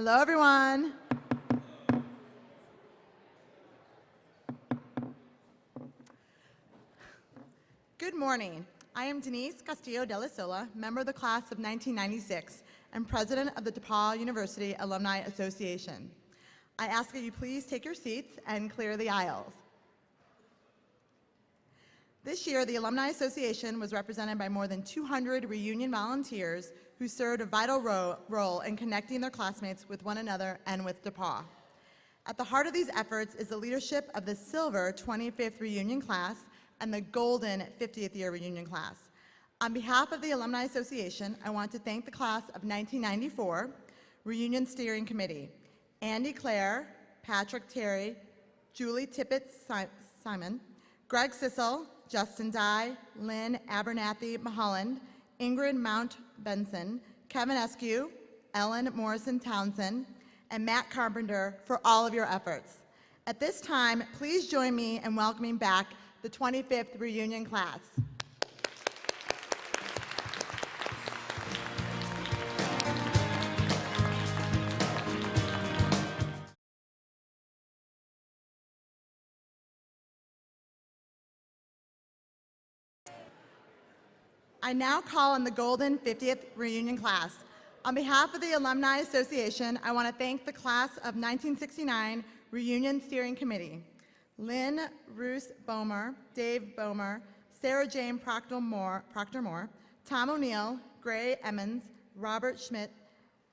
Hello, everyone. Good morning. I am Denise Castillo de la Sola, member of the class of 1996 and president of the DePauw University Alumni Association. I ask that you please take your seats and clear the aisles. This year, the Alumni Association was represented by more than 200 reunion volunteers who served a vital role in connecting their classmates with one another and with DePauw. At the heart of these efforts is the leadership of the silver 25th reunion class and the golden 50th year reunion class. On behalf of the Alumni Association, I want to thank the class of 1994 Reunion Steering Committee, Andy Clare, Patrick Terry, Julie Tippett-Simon, Greg Sissel, Justin Dye, Lynn Abernathy Mulholland, Ingrid Mount Benson, Kevin Eskew, Ellen Morrison Townsend, and Matt Carpenter for all of your efforts. At this time, please join me in welcoming back the 25th reunion class. I now call on the golden 50th reunion class. On behalf of the Alumni Association, I want to thank the class of 1969 Reunion Steering Committee, Lynn Roos Ballmer, Dave Ballmer, Sarah Jane Proctor Moore, Tom O'Neill, Gray Emmons, Robert Schmidt,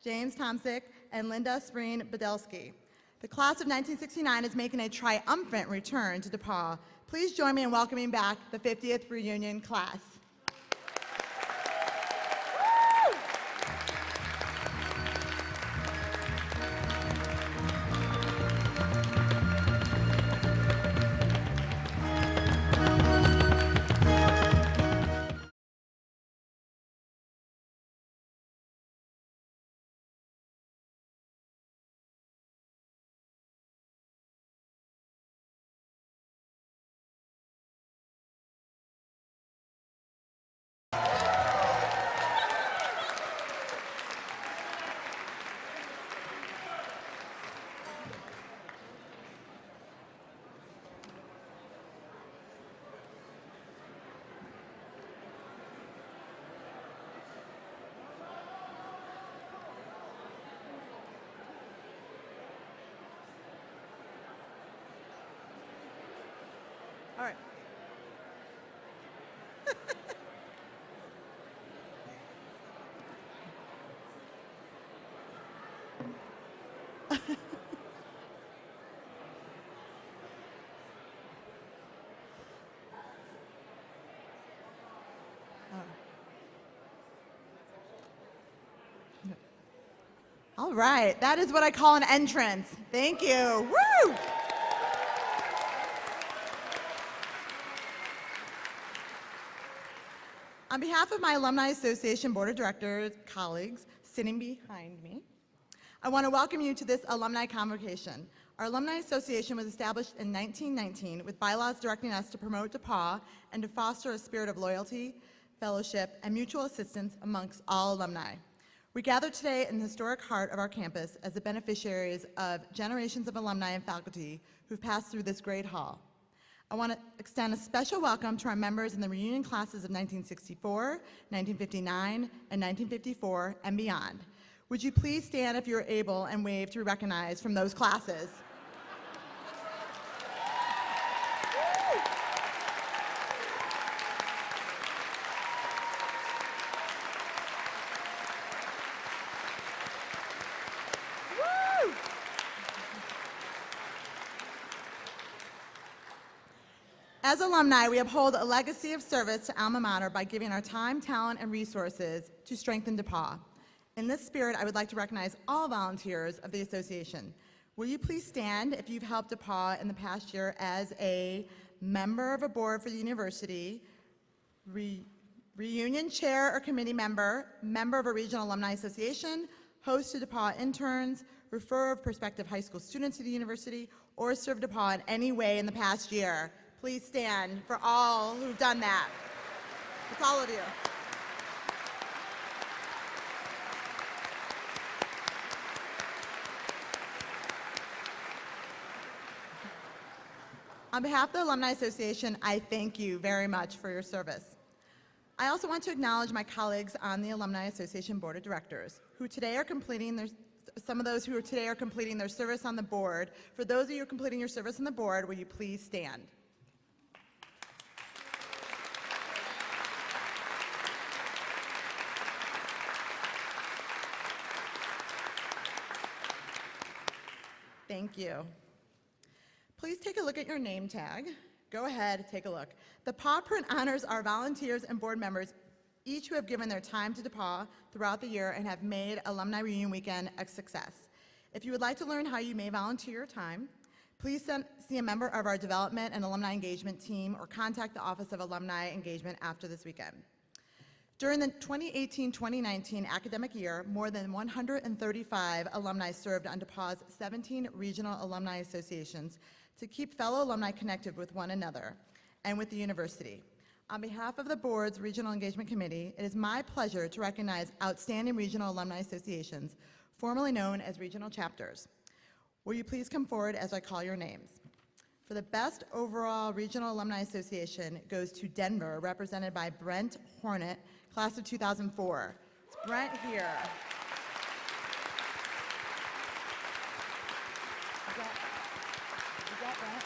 James Tomsick, and Linda Spreen Badelsky. The class of 1969 is making a triumphant return to DePauw. Please join me in welcoming back the 50th reunion class. All right. All right, that is what I call an entrance. Thank you. Woo! On behalf of my Alumni Association Board of Directors colleagues sitting behind me, I want to welcome you to this Alumni Convocation. Our Alumni Association was established in 1919 with bylaws directing us to promote DePauw and to foster a spirit of loyalty, fellowship, and mutual assistance amongst all alumni. We gather today in the historic heart of our campus as the beneficiaries of generations of alumni and faculty who've passed through this great hall. I want to extend a special welcome to our members in the reunion classes of 1964, 1959, and 1954, and beyond. Would you please stand if you're able and wave to be recognized from those classes? As alumni, we uphold a legacy of service to alma mater by giving our time, talent, and resources to strengthen DePauw. In this spirit, I would like to recognize all volunteers of the association. Will you please stand if you've helped DePauw in the past year as a member of a board for the university, reunion chair or committee member, member of a regional alumni association, host to DePauw interns, refer of prospective high school students to the university, or serve DePauw in any way in the past year. Please stand for all who've done that. It's all of you. On behalf of the Alumni Association, I thank you very much for your service. I also want to acknowledge my colleagues on the Alumni Association Board of Directors, who today are completing their some of those who are today are completing their service on the board. For those of you completing your service on the board, will you please stand? Thank you. Please take a look at your name tag. Go ahead, take a look. The paw print honors our volunteers and board members, each who have given their time to DePauw throughout the year and have made Alumni Reunion Weekend a success. If you would like to learn how you may volunteer your time, please see a member of our Development and Alumni Engagement team or contact the Office of Alumni Engagement after this weekend. During the 2018-2019 academic year, more than 135 alumni served on DePauw's 17 regional alumni associations to keep fellow alumni connected with one another and with the university. On behalf of the board's Regional Engagement Committee, it is my pleasure to recognize outstanding regional alumni associations, formerly known as regional chapters. Will you please come forward as I call your names? For the best overall regional alumni association goes to Denver, represented by Brent Hornet, class of 2004. It's Brent here. Is that Brent?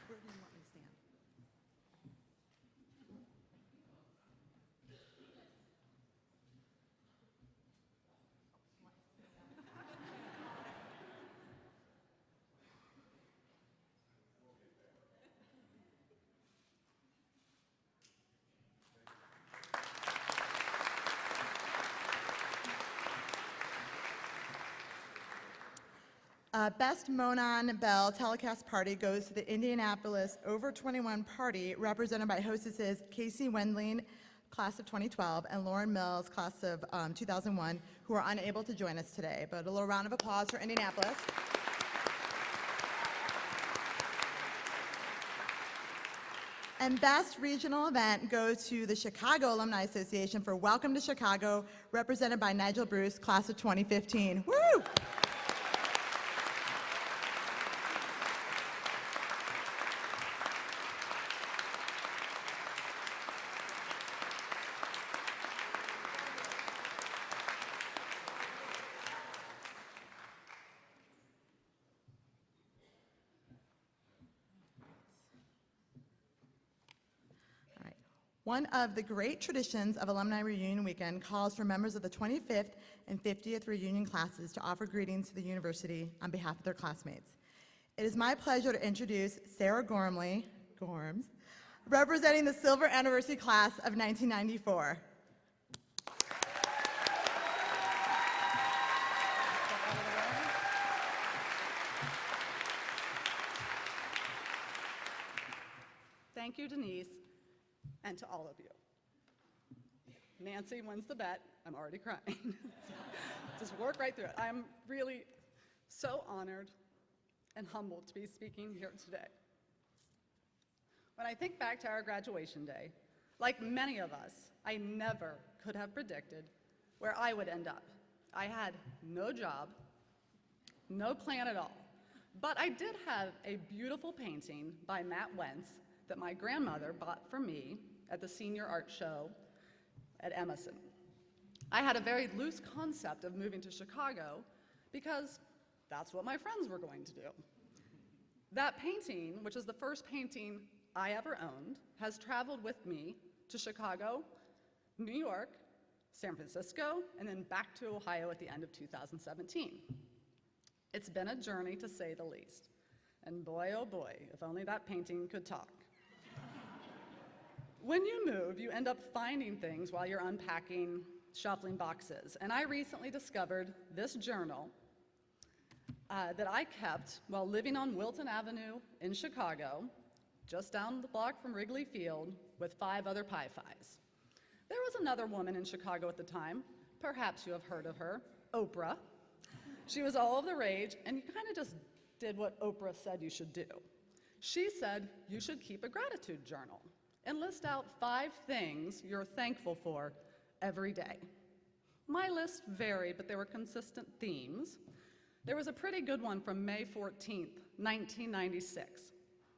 Where do you want me to stand? Best Monon Bell telecast party goes to the Indianapolis Over 21 party, represented by hostesses Casey Wendling, class of 2012, and Lauren Mills, class of 2001, who are unable to join us today. But a little round of applause for Indianapolis. And best regional event goes to the Chicago Alumni Association for Welcome to Chicago, represented by Nigel Bruce, class of 2015. Woo! One of the great traditions of Alumni Reunion Weekend calls for members of the 25th and 50th reunion classes to offer greetings to the university on behalf of their classmates. It is my pleasure to introduce Sarah Gormley, Gorms, representing the Silver Anniversary class of 1994. Thank you, Denise. And to all of you. Nancy wins the bet. I'm already crying. Just work right through it. I'm really so honored and humbled to be speaking here today. When I think back to our graduation day, like many of us, I never could have predicted where I would end up. I had no job, no plan at all. But I did have a beautiful painting by Matt Wentz that my grandmother bought for me at the senior art show at Emerson. I had a very loose concept of moving to Chicago because that's what my friends were going to do. That painting, which is the first painting I ever owned, has traveled with me to Chicago, New York, San Francisco, and then back to Ohio at the end of 2017. It's been a journey, to say the least. And boy, oh boy, if only that painting could talk. When you move, you end up finding things while you're unpacking, shuffling boxes. And I recently discovered this journal that I kept while living on Wilton Avenue in Chicago, just down the block from Wrigley Field, with 5 other Pi-Phis. There was another woman in Chicago at the time, perhaps you have heard of her, Oprah. She was all of the rage, and you kind of just did what Oprah said you should do. She said you should keep a gratitude journal and list out 5 things you're thankful for every day. My list varied, but there were consistent themes. There was a pretty good one from May 14th, 1996.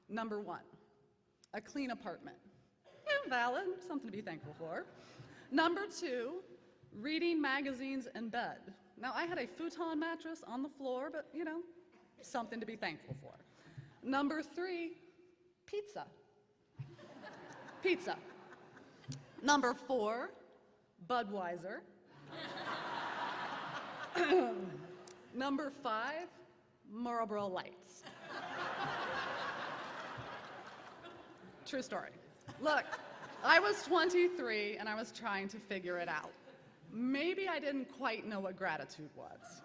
Number 1, a clean apartment. Yeah, valid, something to be thankful for. Number 2, reading magazines in bed. Now, I had a futon mattress on the floor, but you know, something to be thankful for. Number 3, pizza. Pizza. Number 4, Budweiser. Number 5, Marlboro Lights. True story. Look, I was 23 and I was trying to figure it out. Maybe I didn't quite know what gratitude was.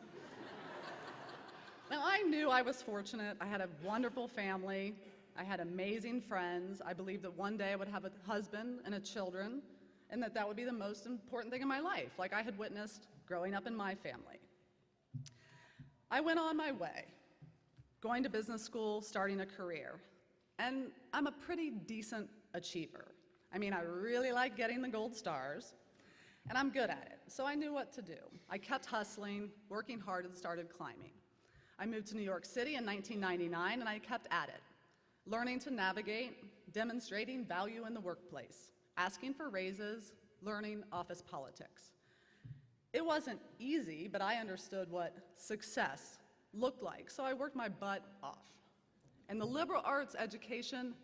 Now, I knew I was fortunate. I had a wonderful family. I had amazing friends. I believed that one day I would have a husband and children, and that would be the most important thing in my life, like I had witnessed growing up in my family. I went on my way, going to business school, starting a career, and I'm a pretty decent achiever. I mean, I really like getting the gold stars, and I'm good at it, so I knew what to do. I kept hustling, working hard, and started climbing. I moved to New York City in 1999, and I kept at it, learning to navigate, demonstrating value in the workplace, asking for raises, learning office politics. It wasn't easy, but I understood what success looked like, so I worked my butt off. And the liberal arts education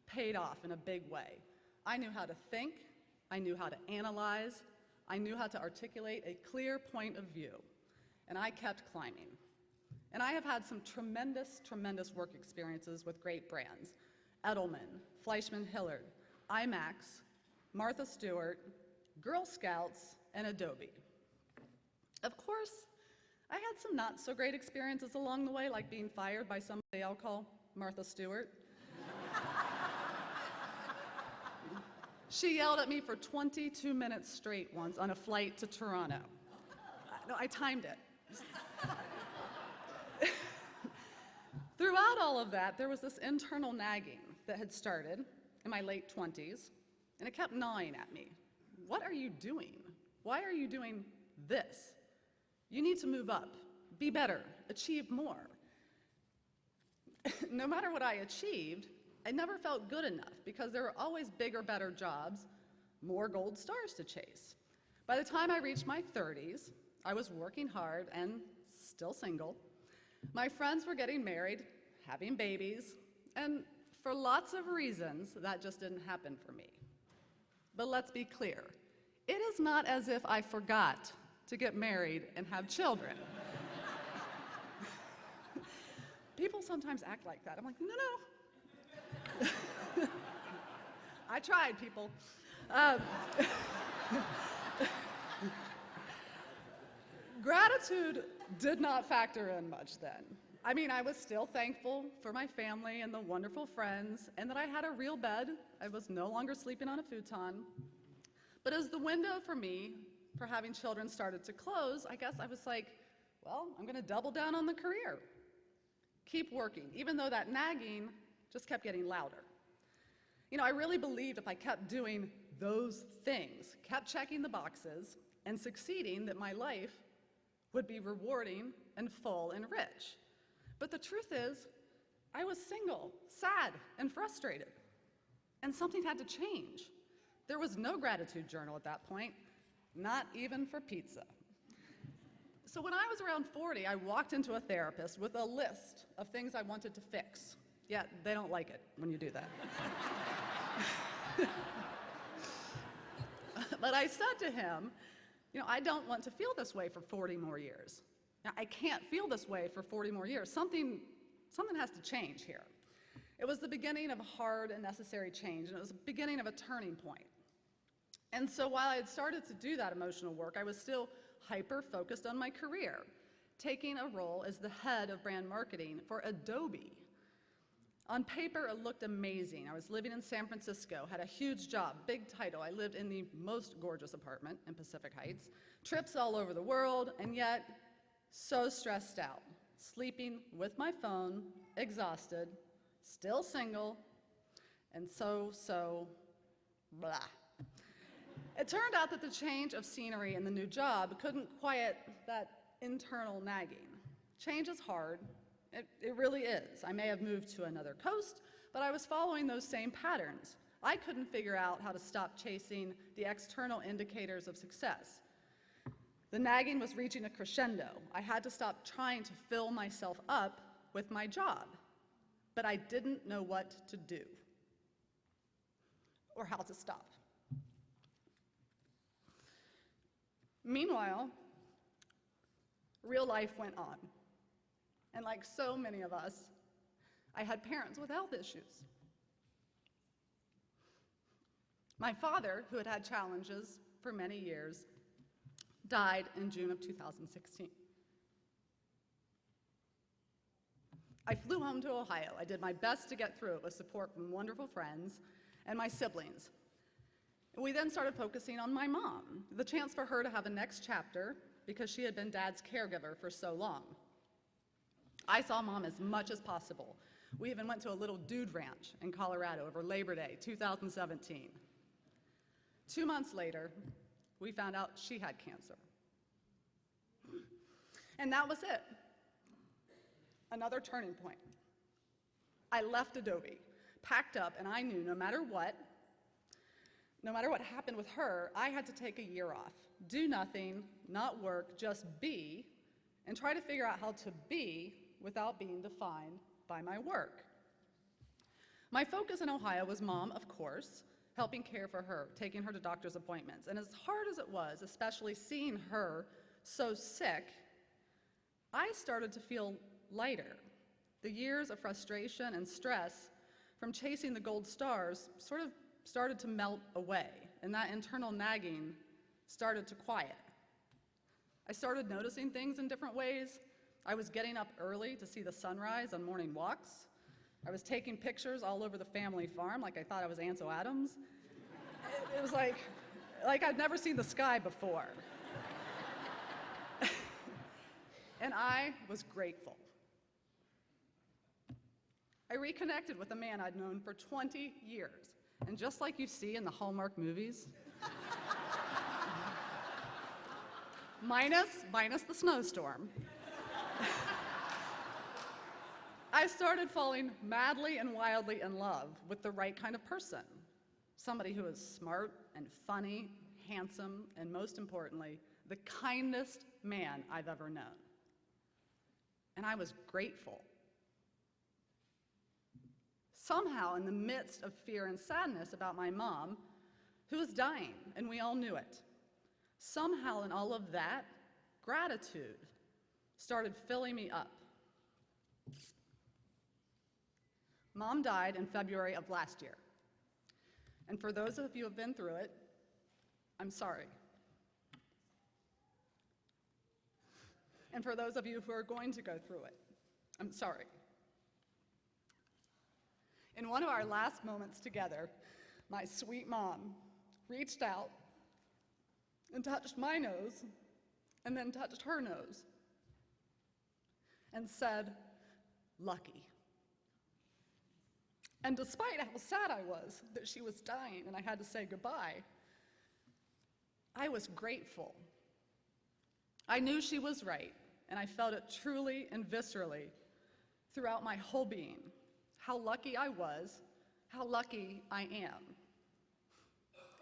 paid off in a big way. I knew how to think, I knew how to analyze, I knew how to articulate a clear point of view, and I kept climbing. And I have had some tremendous, tremendous work experiences with great brands: Edelman, Fleischmann Hillard, IMAX, Martha Stewart, Girl Scouts, and Adobe. Of course, I had some not so great experiences along the way, like being fired by somebody I'll call Martha Stewart. She yelled at me for 22 minutes straight once on a flight to Toronto. No, I timed it. Throughout all of that, there was this internal nagging that had started in my late 20s, and it kept gnawing at me. What are you doing? Why are you doing this? You need to move up, be better, achieve more. No matter what I achieved, I never felt good enough because there were always bigger, better jobs, more gold stars to chase. By the time I reached my 30s, I was working hard and still single. My friends were getting married, having babies, and for lots of reasons, that just didn't happen for me. But let's be clear, it is not as if I forgot to get married and have children. People sometimes act like that. I'm like, no. I tried, people. Gratitude did not factor in much then. I mean, I was still thankful for my family and the wonderful friends, and that I had a real bed. I was no longer sleeping on a futon. But as the window for me for having children started to close, I guess I was like, well, I'm gonna double down on the career. Keep working, even though that nagging just kept getting louder. You know, I really believed if I kept doing those things, kept checking the boxes, and succeeding, that my life would be rewarding and full and rich. But the truth is, I was single, sad, and frustrated. And something had to change. There was no gratitude journal at that point, not even for pizza. So when I was around 40, I walked into a therapist with a list of things I wanted to fix. Yeah, they don't like it when you do that. But I said to him, you know, I don't want to feel this way for 40 more years. Now, I can't feel this way for 40 more years. Something has to change here. It was the beginning of a hard and necessary change, and it was the beginning of a turning point. And so while I had started to do that emotional work, I was still hyper-focused on my career, taking a role as the head of brand marketing for Adobe. On paper, it looked amazing. I was living in San Francisco, had a huge job, big title. I lived in the most gorgeous apartment in Pacific Heights, trips all over the world, and yet so stressed out, sleeping with my phone, exhausted, still single, and so blah. It turned out that the change of scenery and the new job couldn't quiet that internal nagging. Change is hard. It really is. I may have moved to another coast, but I was following those same patterns. I couldn't figure out how to stop chasing the external indicators of success. The nagging was reaching a crescendo. I had to stop trying to fill myself up with my job, but I didn't know what to do or how to stop. Meanwhile, real life went on. And like so many of us, I had parents with health issues. My father, who had had challenges for many years, died in June of 2016. I flew home to Ohio. I did my best to get through it with support from wonderful friends and my siblings. We then started focusing on my mom, the chance for her to have a next chapter because she had been Dad's caregiver for so long. I saw Mom as much as possible. We even went to a little dude ranch in Colorado over Labor Day 2017. 2 months later, we found out she had cancer. And that was it. Another turning point. I left Adobe, packed up, and I knew no matter what happened with her, I had to take a year off, do nothing, not work, just be, and try to figure out how to be without being defined by my work. My focus in Ohio was Mom, of course, helping care for her, taking her to doctor's appointments. And as hard as it was, especially seeing her so sick, I started to feel lighter. The years of frustration and stress from chasing the gold stars sort of started to melt away, and that internal nagging started to quiet. I started noticing things in different ways. I was getting up early to see the sunrise on morning walks. I was taking pictures all over the family farm like I thought I was Ansel Adams. It was like I'd never seen the sky before. And I was grateful. I reconnected with a man I'd known for 20 years. And just like you see in the Hallmark movies, minus the snowstorm, I started falling madly and wildly in love with the right kind of person. Somebody who is smart and funny, handsome, and most importantly, the kindest man I've ever known. And I was grateful. Somehow, in the midst of fear and sadness about my mom, who was dying, and we all knew it, somehow in all of that, gratitude started filling me up. Mom died in February of last year. And for those of you who have been through it, I'm sorry. And for those of you who are going to go through it, I'm sorry. In one of our last moments together, my sweet mom reached out and touched my nose and then touched her nose and said, "Lucky." And despite how sad I was that she was dying and I had to say goodbye, I was grateful. I knew she was right, and I felt it truly and viscerally throughout my whole being. How lucky I was, how lucky I am.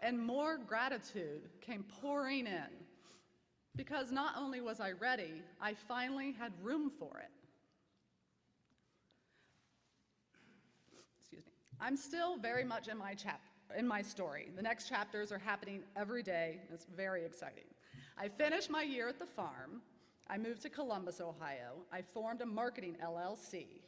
And more gratitude came pouring in because not only was I ready, I finally had room for it. Excuse me. I'm still very much in my story. The next chapters are happening every day, and it's very exciting. I finished my year at the farm. I moved to Columbus, Ohio. I formed a marketing LLC.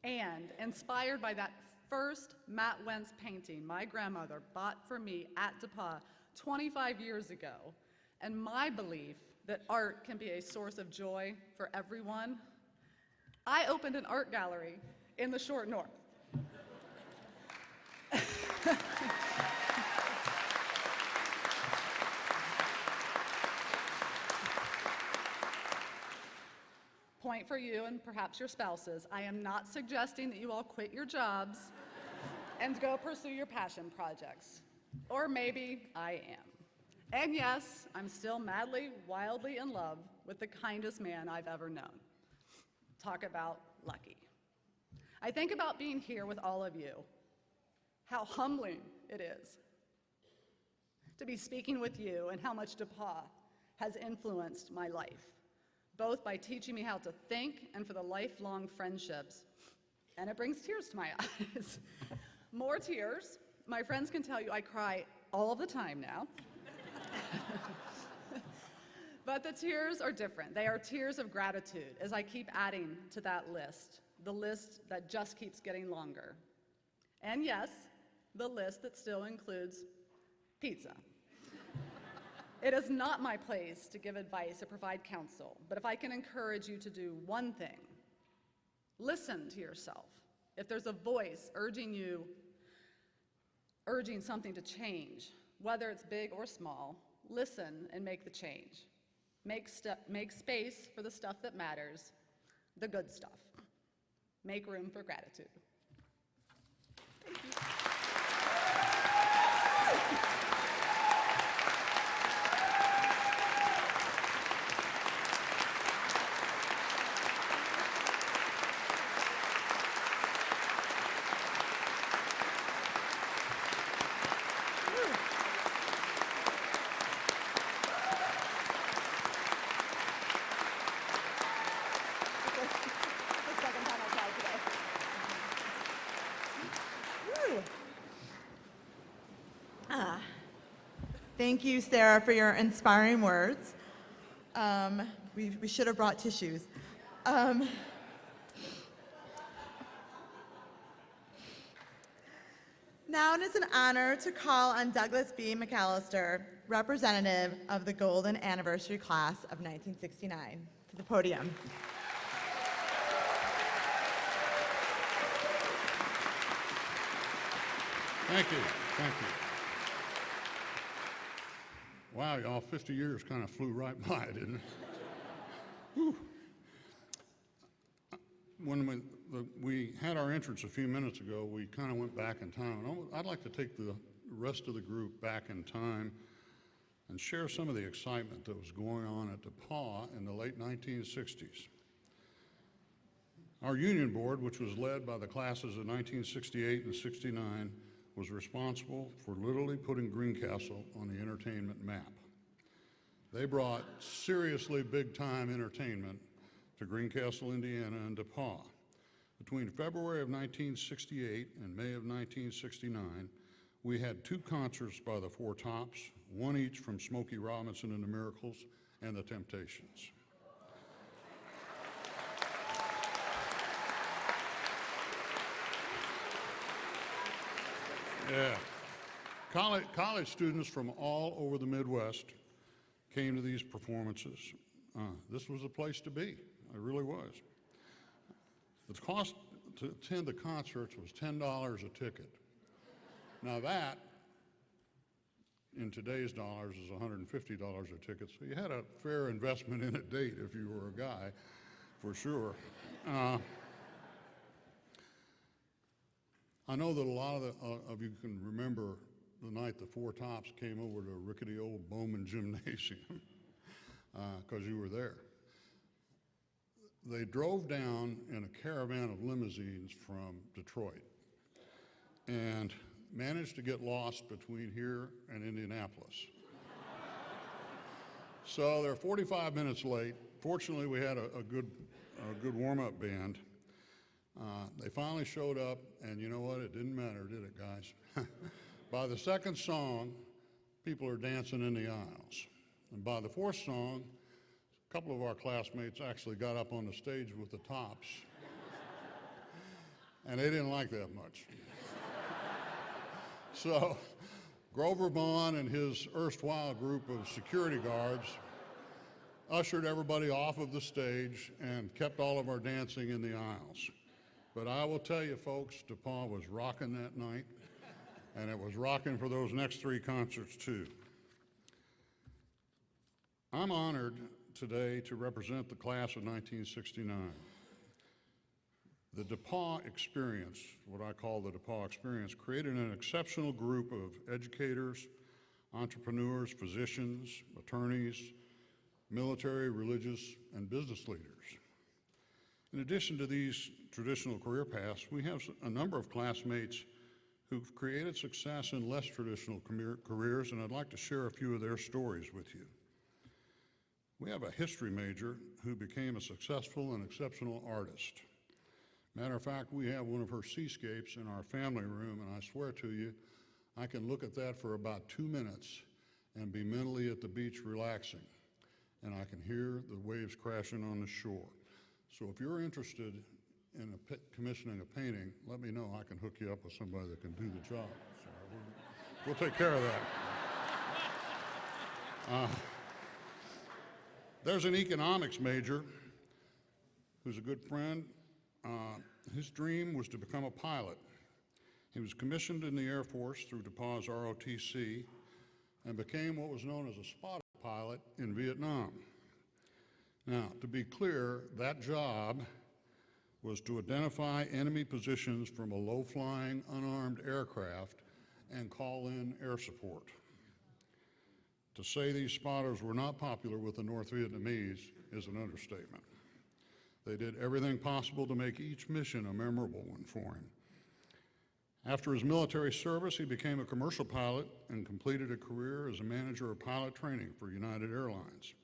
And inspired by that first Matt Wentz painting my grandmother bought for me at DePauw 25 years ago, and my belief that art can be a source of joy for everyone, I opened an art gallery in the Short North. Point for you and perhaps your spouses, I am not suggesting that you all quit your jobs and go pursue your passion projects. Or maybe I am. And yes, I'm still madly, wildly in love with the kindest man I've ever known. Talk about lucky. I think about being here with all of you, how humbling it is to be speaking with you and how much DePauw has influenced my life, both by teaching me how to think and for the lifelong friendships. And it brings tears to my eyes. More tears. My friends can tell you I cry all the time now. But the tears are different. They are tears of gratitude as I keep adding to that list, the list that just keeps getting longer. And yes, the list that still includes pizza. It is not my place to give advice or provide counsel, but if I can encourage you to do one thing, listen to yourself. If there's a voice urging something to change, whether it's big or small, listen and make the change. Make space for the stuff that matters, the good stuff. Make room for gratitude. Thank you. Thank you, Sarah, for your inspiring words. We should have brought tissues. Now it is an honor to call on Douglas B. McAlister, representative of the Golden Anniversary Class of 1969, to the podium. Thank you, thank you. Wow, y'all, 50 years kind of flew right by, didn't it? Whew. When we had our entrance a few minutes ago, we kind of went back in time. And I'd like to take the rest of the group back in time and share some of the excitement that was going on at DePauw in the late 1960s. Our union board, which was led by the classes of 1968 and 69, was responsible for literally putting Greencastle on the entertainment map. They brought seriously big-time entertainment to Greencastle, Indiana, and DePauw. Between February of 1968 and May of 1969, we had 2 concerts by the Four Tops, one each from Smokey Robinson and the Miracles and the Temptations. Yeah. College students from all over the Midwest came to these performances. This was a place to be. It really was. The cost to attend the concerts was $10 a ticket. Now that, in today's dollars, is $150 a ticket, so you had a fair investment in a date if you were a guy, for sure. I know that a lot of you can remember the night the Four Tops came over to rickety old Bowman Gymnasium, because you were there. They drove down in a caravan of limousines from Detroit and managed to get lost between here and Indianapolis. So they're 45 minutes late. Fortunately, we had a good warm-up band. They finally showed up, and you know what? It didn't matter, did it, guys? By the second song, people are dancing in the aisles. And by the fourth song, a couple of our classmates actually got up on the stage with the Tops. And they didn't like that much. So Grover Vaughn and his erstwhile group of security guards ushered everybody off of the stage and kept all of our dancing in the aisles. But I will tell you, folks, DePauw was rocking that night, and it was rocking for those next 3 concerts, too. I'm honored today to represent the class of 1969. The DePauw experience, what I call the DePauw experience, created an exceptional group of educators, entrepreneurs, physicians, attorneys, military, religious, and business leaders. In addition to these traditional career paths, we have a number of classmates who've created success in less traditional careers, and I'd like to share a few of their stories with you. We have a history major who became a successful and exceptional artist. Matter of fact, we have one of her seascapes in our family room, and I swear to you, I can look at that for about 2 minutes and be mentally at the beach relaxing, and I can hear the waves crashing on the shore. So if you're interested in commissioning a painting, let me know. I can hook you up with somebody that can do the job. So we'll take care of that. There's an economics major who's a good friend. His dream was to become a pilot. He was commissioned in the Air Force through DePauw's ROTC and became what was known as a spotter pilot in Vietnam. Now, to be clear, that job was to identify enemy positions from a low-flying, unarmed aircraft and call in air support. To say these spotters were not popular with the North Vietnamese is an understatement. They did everything possible to make each mission a memorable one for him. After his military service, he became a commercial pilot and completed a career as a manager of pilot training for United Airlines.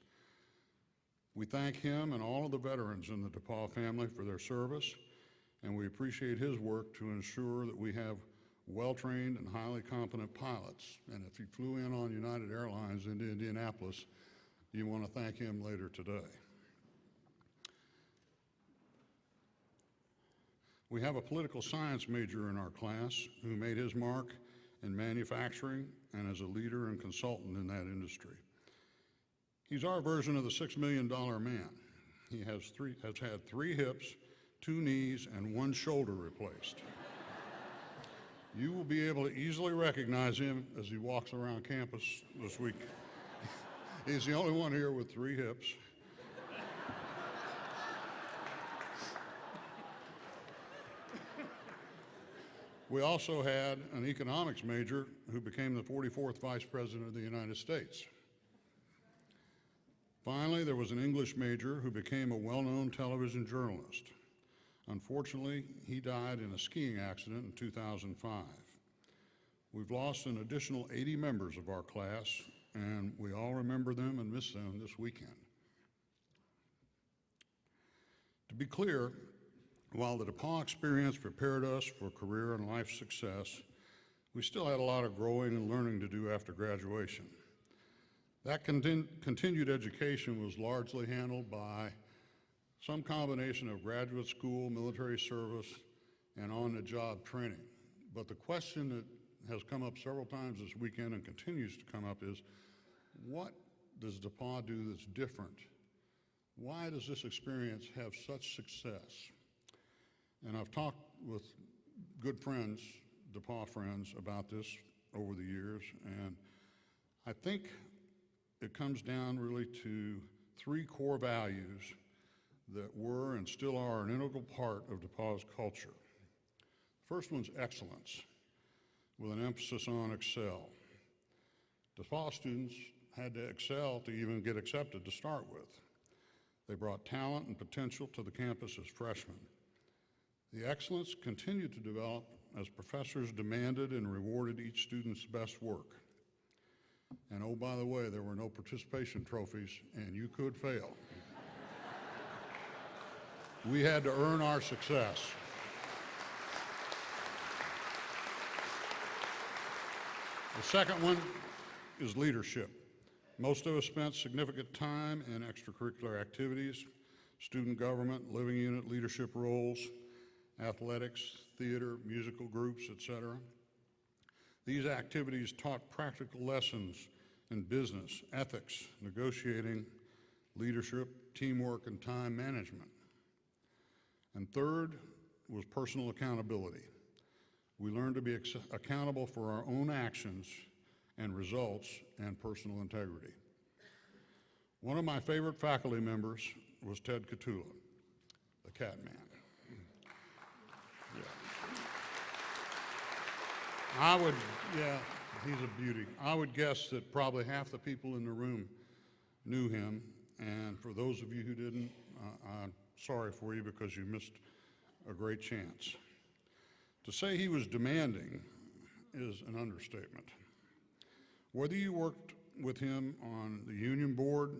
We thank him and all of the veterans in the DePauw family for their service, and we appreciate his work to ensure that we have well-trained and highly competent pilots. And if you flew in on United Airlines into Indianapolis, you want to thank him later today. We have a political science major in our class who made his mark in manufacturing and as a leader and consultant in that industry. He's our version of the $6 million man. He has had 3 hips, 2 knees, and 1 shoulder replaced. You will be able to easily recognize him as he walks around campus this week. He's the only one here with 3 hips. We also had an economics major who became the 44th Vice President of the United States. Finally, there was an English major who became a well-known television journalist. Unfortunately, he died in a skiing accident in 2005. We've lost an additional 80 members of our class, and we all remember them and miss them this weekend. To be clear, while the DePauw experience prepared us for career and life success, we still had a lot of growing and learning to do after graduation. That continued education was largely handled by some combination of graduate school, military service, and on-the-job training. But the question that has come up several times this weekend and continues to come up is, what does DePauw do that's different? Why does this experience have such success? And I've talked with good friends, DePauw friends, about this over the years, and I think it comes down really to 3 core values that were and still are an integral part of DePauw's culture. The first one's excellence, with an emphasis on excel. DePauw students had to excel to even get accepted to start with. They brought talent and potential to the campus as freshmen. The excellence continued to develop as professors demanded and rewarded each student's best work. And oh, by the way, there were no participation trophies, and you could fail. We had to earn our success. The second one is leadership. Most of us spent significant time in extracurricular activities, student government, living unit leadership roles, athletics, theater, musical groups, etc. These activities taught practical lessons in business, ethics, negotiating, leadership, teamwork, and time management. And third was personal accountability. We learned to be accountable for our own actions and results and personal integrity. One of my favorite faculty members was Ted Catula, the cat man. He's a beauty. I would guess that probably half the people in the room knew him, and for those of you who didn't, I'm sorry for you because you missed a great chance. To say he was demanding is an understatement. Whether you worked with him on the union board,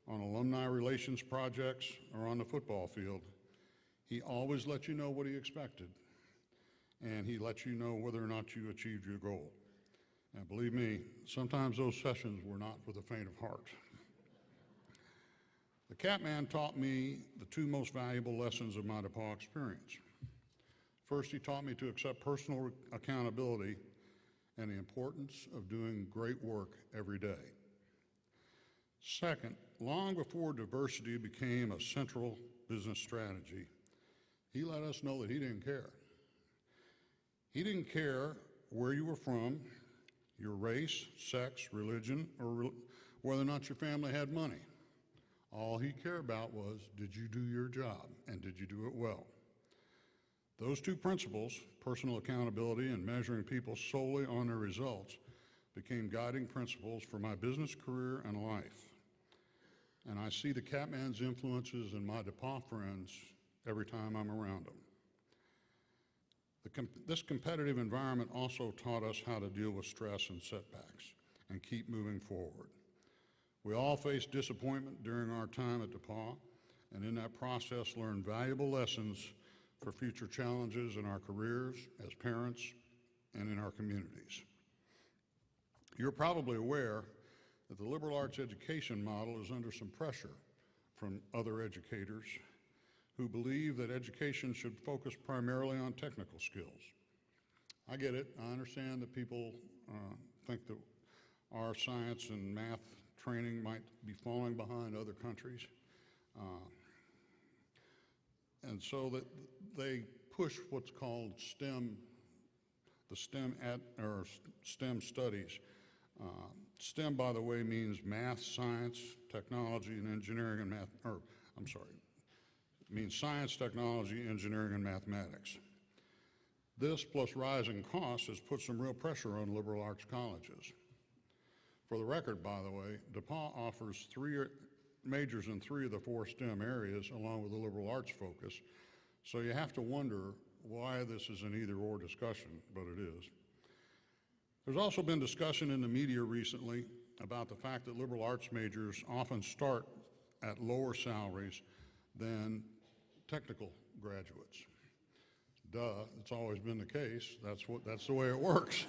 on alumni relations projects, or on the football field, he always let you know what he expected, and he let you know whether or not you achieved your goal. And believe me, sometimes those sessions were not for the faint of heart. The Catman taught me the two most valuable lessons of my DePauw experience. First, he taught me to accept personal accountability and the importance of doing great work every day. Second, long before diversity became a central business strategy, he let us know that he didn't care. He didn't care where you were from, your race, sex, religion, or whether or not your family had money. All he cared about was, did you do your job, and did you do it well? Those two principles, personal accountability and measuring people solely on their results, became guiding principles for my business career and life. And I see the Catman's influences in my DePauw friends every time I'm around them. This competitive environment also taught us how to deal with stress and setbacks and keep moving forward. We all face disappointment during our time at DePauw, and in that process learned valuable lessons for future challenges in our careers, as parents, and in our communities. You're probably aware that the liberal arts education model is under some pressure from other educators who believe that education should focus primarily on technical skills. I get it. I understand that people think that our science and math training might be falling behind other countries. And so that they push what's called STEM, the STEM studies. STEM, by the way, means math, science, technology, and engineering and it means science, technology, engineering, and mathematics. This, plus rising costs, has put some real pressure on liberal arts colleges. For the record, by the way, DePauw offers majors in 3 of the 4 STEM areas, along with a liberal arts focus, so you have to wonder why this is an either-or discussion, but it is. There's also been discussion in the media recently about the fact that liberal arts majors often start at lower salaries than technical graduates. Duh, it's always been the case. That's the way it works.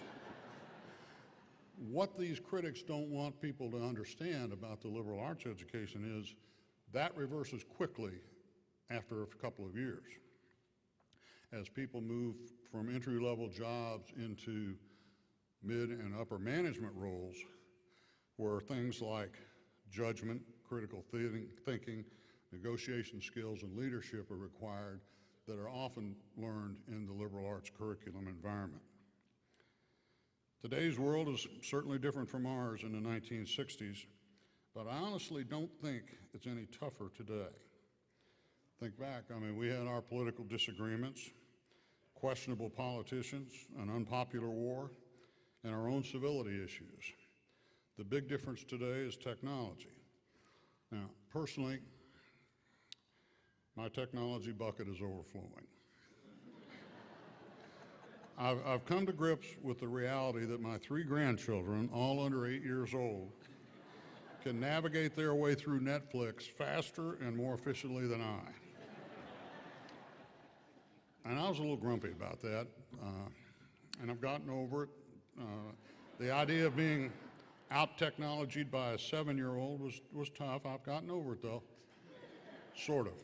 What these critics don't want people to understand about the liberal arts education is that reverses quickly after a couple of years. As people move from entry-level jobs into mid and upper management roles, where things like judgment, critical thinking, negotiation skills, and leadership are required that are often learned in the liberal arts curriculum environment. Today's world is certainly different from ours in the 1960s, but I honestly don't think it's any tougher today. Think back, we had our political disagreements, questionable politicians, an unpopular war, and our own civility issues. The big difference today is technology. Now, personally, my technology bucket is overflowing. I've come to grips with the reality that my 3 grandchildren, all under 8 years old, can navigate their way through Netflix faster and more efficiently than I. And I was a little grumpy about that, and I've gotten over it. The idea of being out-technologied by a 7-year-old was tough. I've gotten over it, though, sort of.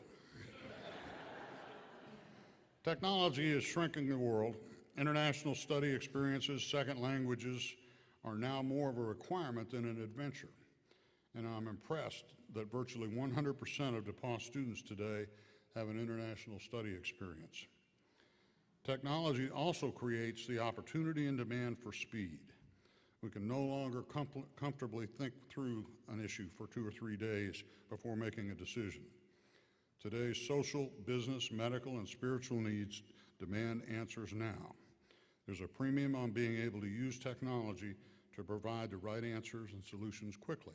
Technology is shrinking the world. International study experiences, second languages, are now more of a requirement than an adventure. And I'm impressed that virtually 100% of DePauw students today have an international study experience. Technology also creates the opportunity and demand for speed. We can no longer comfortably think through an issue for 2 or 3 days before making a decision. Today's social, business, medical, and spiritual needs demand answers now. There's a premium on being able to use technology to provide the right answers and solutions quickly.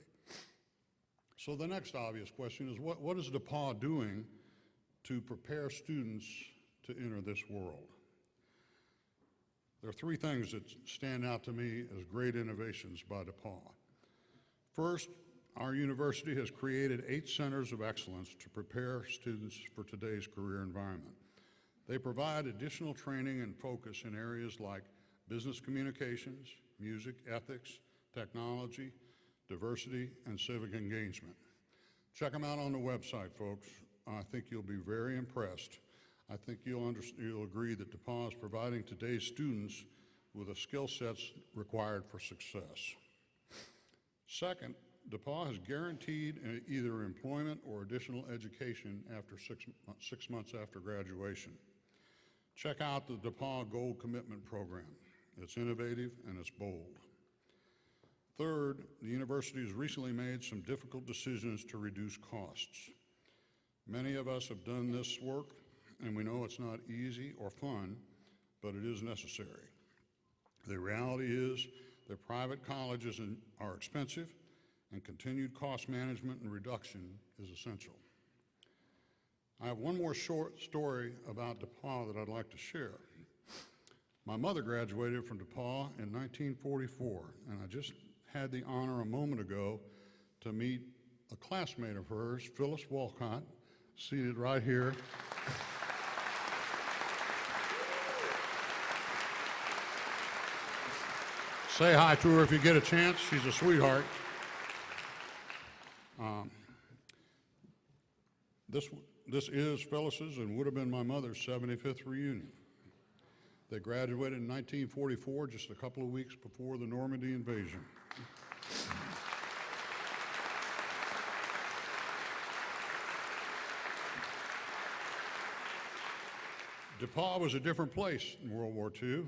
So the next obvious question is, what is DePauw doing to prepare students to enter this world? There are three things that stand out to me as great innovations by DePauw. First, our university has created 8 centers of excellence to prepare students for today's career environment. They provide additional training and focus in areas like business communications, music, ethics, technology, diversity, and civic engagement. Check them out on the website, folks. I think you'll be very impressed. I think you'll agree that DePauw is providing today's students with the skill sets required for success. Second, DePauw has guaranteed either employment or additional education after 6 months after graduation. Check out the DePauw Gold Commitment Program. It's innovative and it's bold. Third, the university has recently made some difficult decisions to reduce costs. Many of us have done this work, and we know it's not easy or fun, but it is necessary. The reality is that private colleges are expensive, and continued cost management and reduction is essential. I have one more short story about DePauw that I'd like to share. My mother graduated from DePauw in 1944, and I just had the honor a moment ago to meet a classmate of hers, Phyllis Walcott, seated right here. Say hi to her if you get a chance. She's a sweetheart. This is Phyllis's and would have been my mother's 75th reunion. They graduated in 1944, just a couple of weeks before the Normandy invasion. DePauw was a different place in World War II.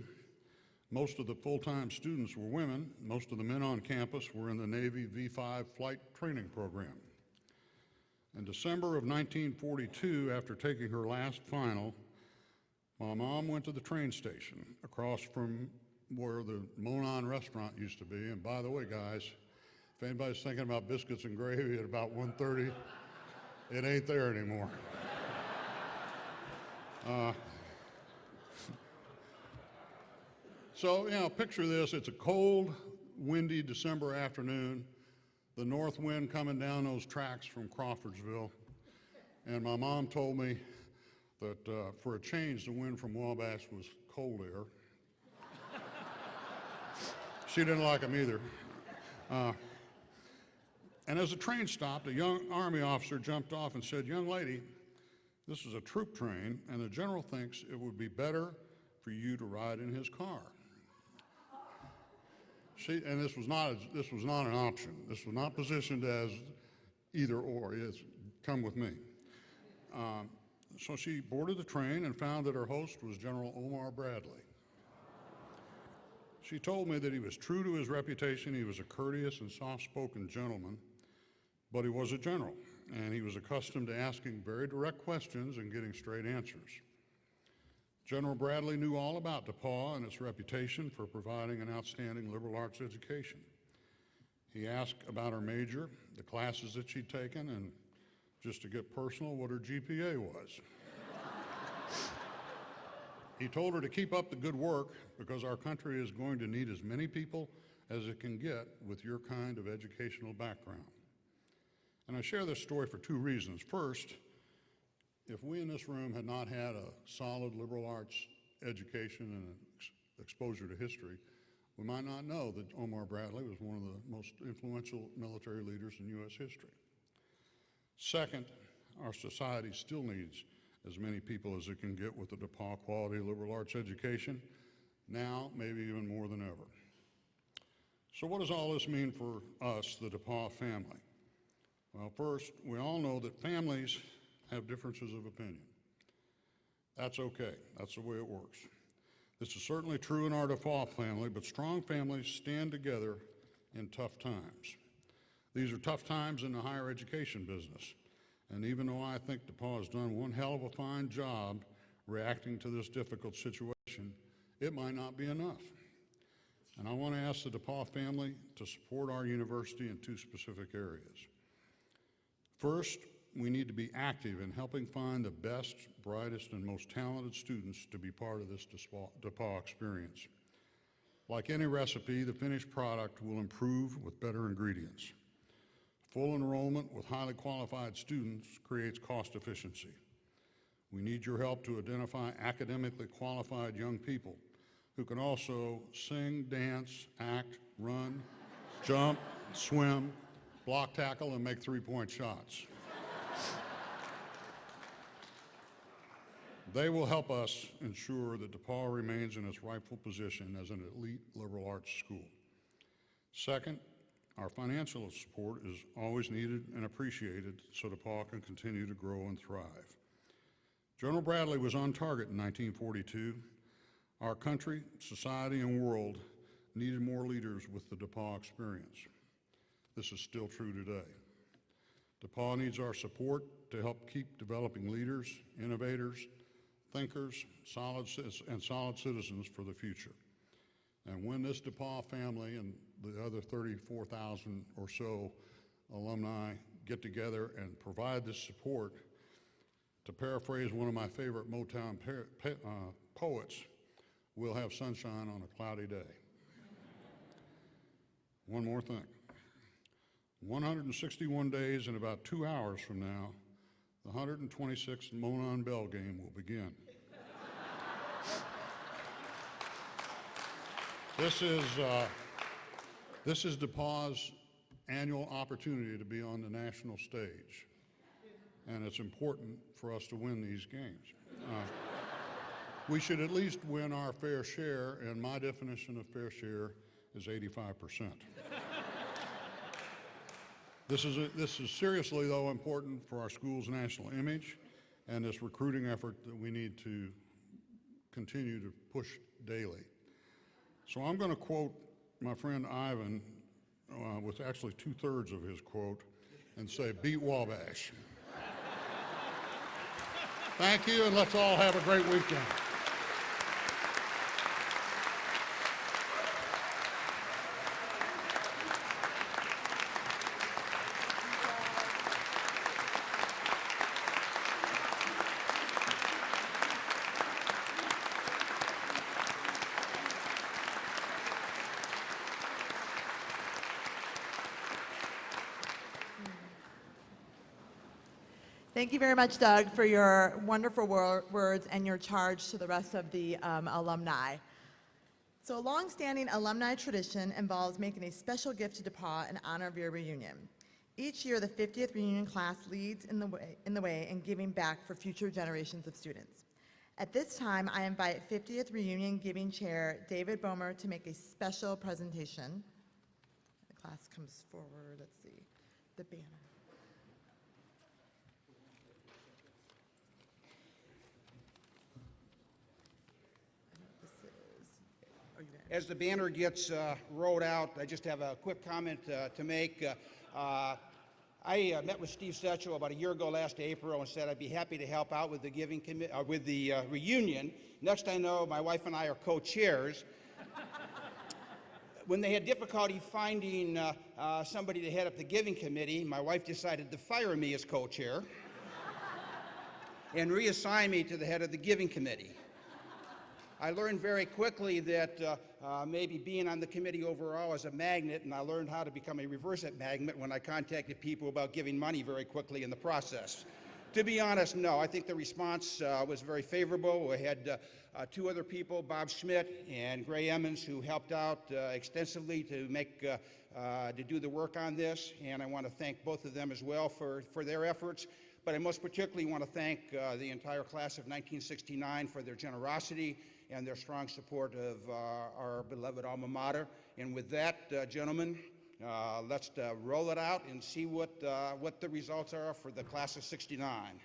Most of the full-time students were women. Most of the men on campus were in the Navy V-5 flight training program. In December of 1942, after taking her last final, my mom went to the train station across from where the Monon restaurant used to be. And by the way, guys, if anybody's thinking about biscuits and gravy at about 1:30, it ain't there anymore. So, picture this. It's a cold, windy December afternoon, the north wind coming down those tracks from Crawfordsville. And my mom told me that for a change, the wind from Wabash was cold air. She didn't like them either. And as the train stopped, a young Army officer jumped off and said, "Young lady, this is a troop train, and the general thinks it would be better for you to ride in his car." And this was not an option. This was not positioned as either or. It's come with me. So she boarded the train and found that her host was General Omar Bradley. She told me that he was true to his reputation. He was a courteous and soft-spoken gentleman, but he was a general, and he was accustomed to asking very direct questions and getting straight answers. General Bradley knew all about DePauw and its reputation for providing an outstanding liberal arts education. He asked about her major, the classes that she'd taken, and just to get personal, what her GPA was. He told her to keep up the good work because our country is going to need as many people as it can get with your kind of educational background. And I share this story for two reasons. First, if we in this room had not had a solid liberal arts education and exposure to history, we might not know that Omar Bradley was one of the most influential military leaders in U.S. history. Second, our society still needs as many people as it can get with a DePauw quality liberal arts education, now maybe even more than ever. So what does all this mean for us, the DePauw family? Well, first, we all know that families have differences of opinion. That's okay. That's the way it works. This is certainly true in our DePauw family, but strong families stand together in tough times. These are tough times in the higher education business. And even though I think DePauw has done one hell of a fine job reacting to this difficult situation, it might not be enough. And I want to ask the DePauw family to support our university in two specific areas. First, we need to be active in helping find the best, brightest, and most talented students to be part of this DePauw experience. Like any recipe, the finished product will improve with better ingredients. Full enrollment with highly qualified students creates cost efficiency. We need your help to identify academically qualified young people who can also sing, dance, act, run, jump, swim, block tackle, and make three-point shots. They will help us ensure that DePauw remains in its rightful position as an elite liberal arts school. Second, our financial support is always needed and appreciated so DePauw can continue to grow and thrive. General Bradley was on target in 1942. Our country, society, and world needed more leaders with the DePauw experience. This is still true today. DePauw needs our support to help keep developing leaders, innovators, thinkers, solid citizens for the future. And when this DePauw family and the other 34,000 or so alumni get together and provide this support, to paraphrase one of my favorite Motown poets, we'll have sunshine on a cloudy day. One more thing. 161 days and about 2 hours from now, the 126th Monon Bell game will begin. This is DePauw's annual opportunity to be on the national stage, and it's important for us to win these games. We should at least win our fair share, and my definition of fair share is 85%. This is seriously, though, important for our school's national image and this recruiting effort that we need to continue to push daily. So I'm going to quote my friend Ivan with actually 2/3 of his quote and say, "Beat Wabash." Thank you, and let's all have a great weekend. Thank you very much, Doug, for your wonderful words and your charge to the rest of the alumni. So a long-standing alumni tradition involves making a special gift to DePauw in honor of your reunion. Each year, the 50th reunion class leads in the way in giving back for future generations of students. At this time, I invite 50th reunion giving chair David Ballmer to make a special presentation. The class comes forward. Let's see, the banner. As the banner gets rolled out, I just have a quick comment to make. I met with Steve Setchell about a year ago last April and said I'd be happy to help out with the reunion. Next I know, my wife and I are co-chairs. When they had difficulty finding somebody to head up the giving committee, my wife decided to fire me as co-chair and reassign me to the head of the giving committee. I learned very quickly that maybe being on the committee overall is a magnet, and I learned how to become a reverse magnet when I contacted people about giving money very quickly in the process. To be honest, no, I think the response was very favorable. We had two other people, Bob Schmidt and Gray Emmons, who helped out extensively to do the work on this, and I want to thank both of them as well for their efforts. But I most particularly want to thank the entire class of 1969 for their generosity and their strong support of our beloved alma mater. And with that, gentlemen, let's roll it out and see what the results are for the class of '69.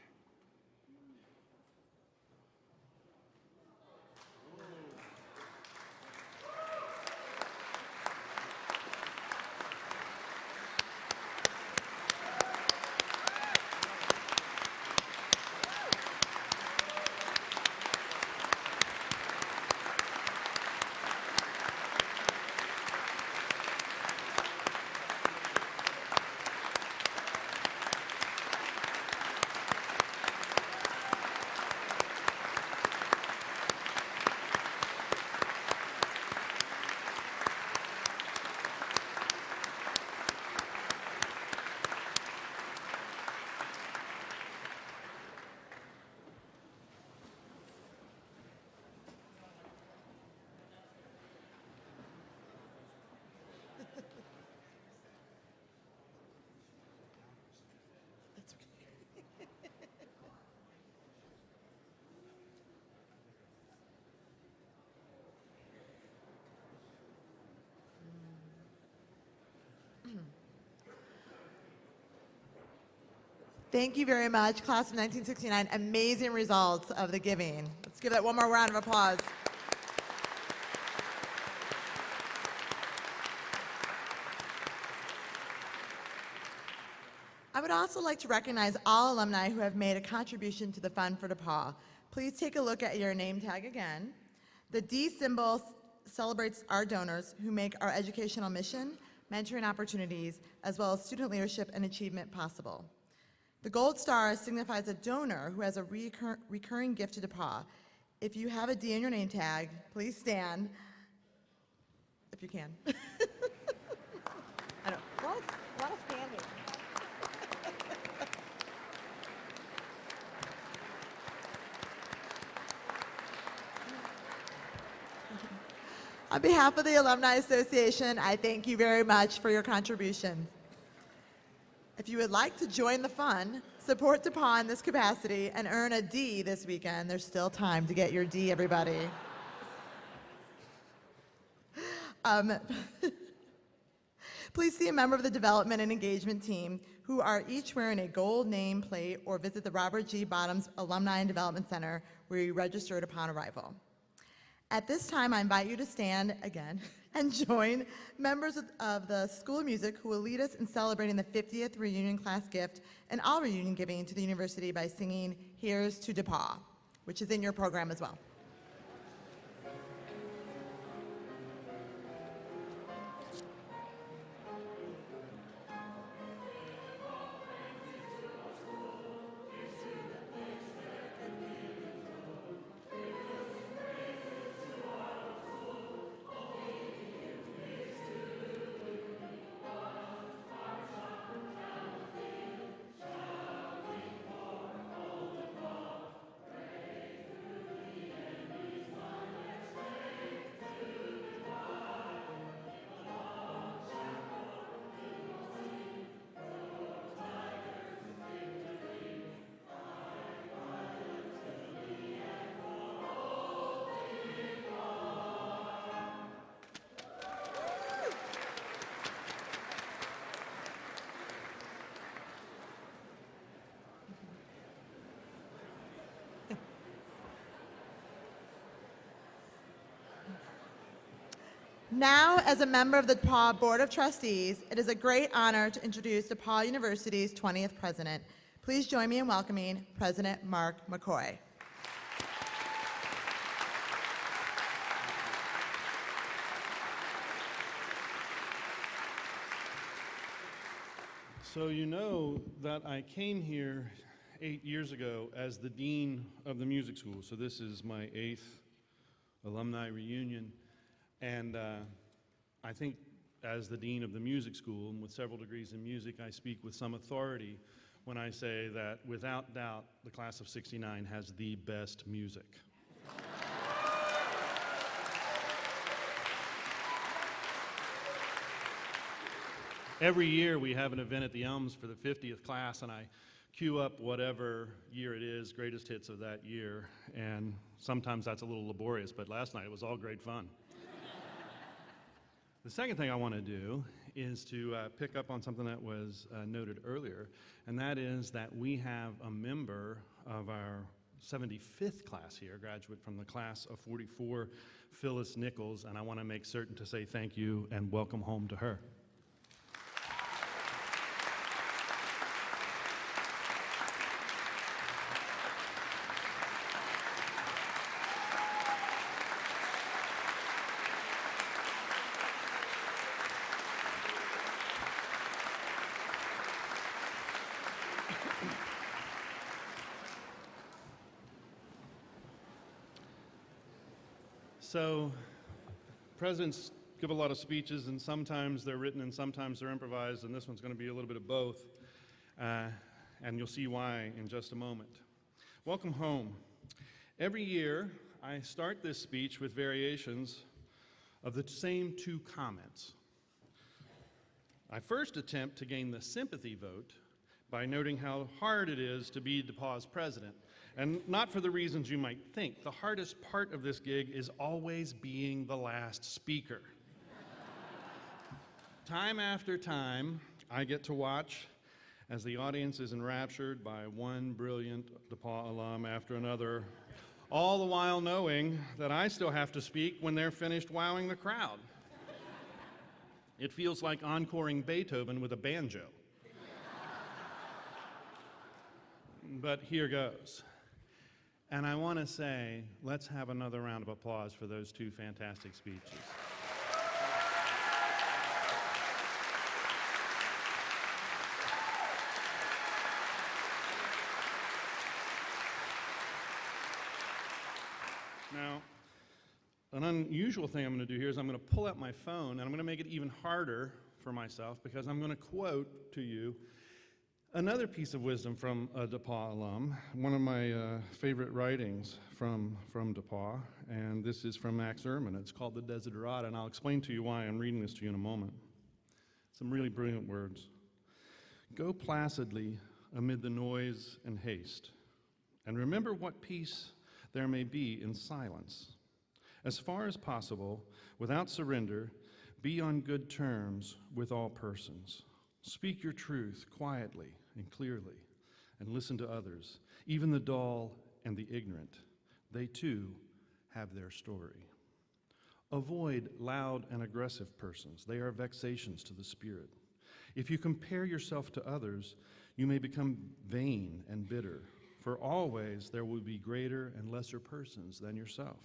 Thank you very much, class of 1969. Amazing results of the giving. Let's give that one more round of applause. I would also like to recognize all alumni who have made a contribution to the Fund for DePauw. Please take a look at your name tag again. The D symbol celebrates our donors who make our educational mission, mentoring opportunities, as well as student leadership and achievement possible. The gold star signifies a donor who has a recurring gift to DePauw. If you have a D in your name tag, please stand, if you can. I know, a lot of standing. On behalf of the Alumni Association, I thank you very much for your contributions. If you would like to join the fun, support DePauw in this capacity, and earn a D this weekend, there's still time to get your D, everybody. Please see a member of the development and engagement team who are each wearing a gold name plate, or visit the Robert G. Bottoms Alumni and Development Center, where you registered upon arrival. At this time, I invite you to stand again and join members of the School of Music who will lead us in celebrating the 50th reunion class gift and all reunion giving to the university by singing Here's to DePauw, which is in your program as well. Now, as a member of the DePauw Board of Trustees, it is a great honor to introduce DePauw University's 20th president. Please join me in welcoming President Mark McCoy. So you know that I came here 8 years ago as the dean of the music school. So this is my 8th alumni reunion. And I think as the dean of the music school, and with several degrees in music, I speak with some authority when I say that without doubt, the class of '69 has the best music. Every year we have an event at the Elms for the 50th class, and I queue up whatever year it is, greatest hits of that year, and sometimes that's a little laborious, but last night it was all great fun. The second thing I want to do is to pick up on something that was noted earlier, and that is that we have a member of our 75th class here, graduate from the class of '44, Phyllis Nichols, and I want to make certain to say thank you and welcome home to her. So, presidents give a lot of speeches, and sometimes they're written and sometimes they're improvised, and this one's going to be a little bit of both, and you'll see why in just a moment. Welcome home. Every year, I start this speech with variations of the same two comments. I first attempt to gain the sympathy vote by noting how hard it is to be DePauw's president. And not for the reasons you might think. The hardest part of this gig is always being the last speaker. Time after time, I get to watch as the audience is enraptured by one brilliant DePauw alum after another, all the while knowing that I still have to speak when they're finished wowing the crowd. It feels like encoring Beethoven with a banjo. But here goes. And I want to say, let's have another round of applause for those two fantastic speeches. Now, an unusual thing I'm going to do here is I'm going to pull out my phone and I'm going to make it even harder for myself because I'm going to quote to you another piece of wisdom from a DePauw alum, one of my favorite writings from DePauw, and this is from Max Ehrman. It's called The Desiderata, and I'll explain to you why I'm reading this to you in a moment. Some really brilliant words. Go placidly amid the noise and haste, and remember what peace there may be in silence. As far as possible, without surrender, be on good terms with all persons. Speak your truth quietly and clearly, and listen to others, even the dull and the ignorant. They too have their story. Avoid loud and aggressive persons. They are vexations to the spirit. If you compare yourself to others, you may become vain and bitter, for always there will be greater and lesser persons than yourself.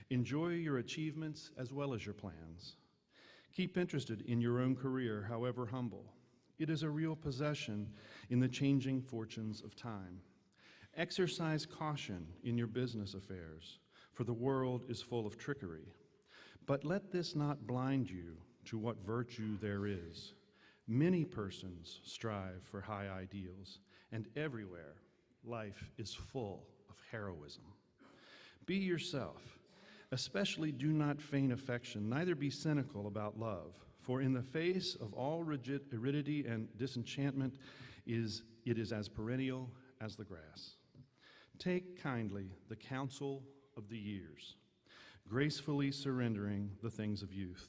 Enjoy your achievements as well as your plans. Keep interested in your own career, however humble. It is a real possession in the changing fortunes of time. Exercise caution in your business affairs, for the world is full of trickery. But let this not blind you to what virtue there is. Many persons strive for high ideals, and everywhere life is full of heroism. Be yourself. Especially do not feign affection, neither be cynical about love, for in the face of all aridity and disenchantment, it is as perennial as the grass. Take kindly the counsel of the years, gracefully surrendering the things of youth.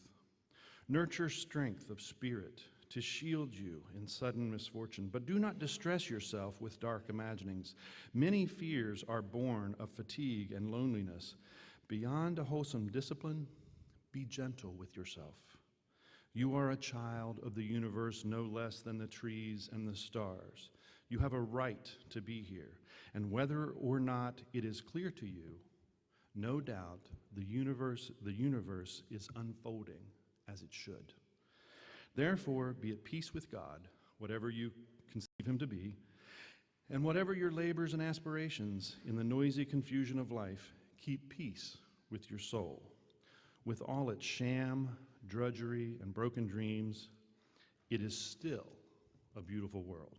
Nurture strength of spirit to shield you in sudden misfortune, but do not distress yourself with dark imaginings. Many fears are born of fatigue and loneliness. Beyond a wholesome discipline, be gentle with yourself. You are a child of the universe no less than the trees and the stars. You have a right to be here, and whether or not it is clear to you, no doubt the universe is unfolding as it should. Therefore, be at peace with God, whatever you conceive him to be, and whatever your labors and aspirations in the noisy confusion of life, keep peace with your soul. With all its sham, drudgery, and broken dreams, it is still a beautiful world.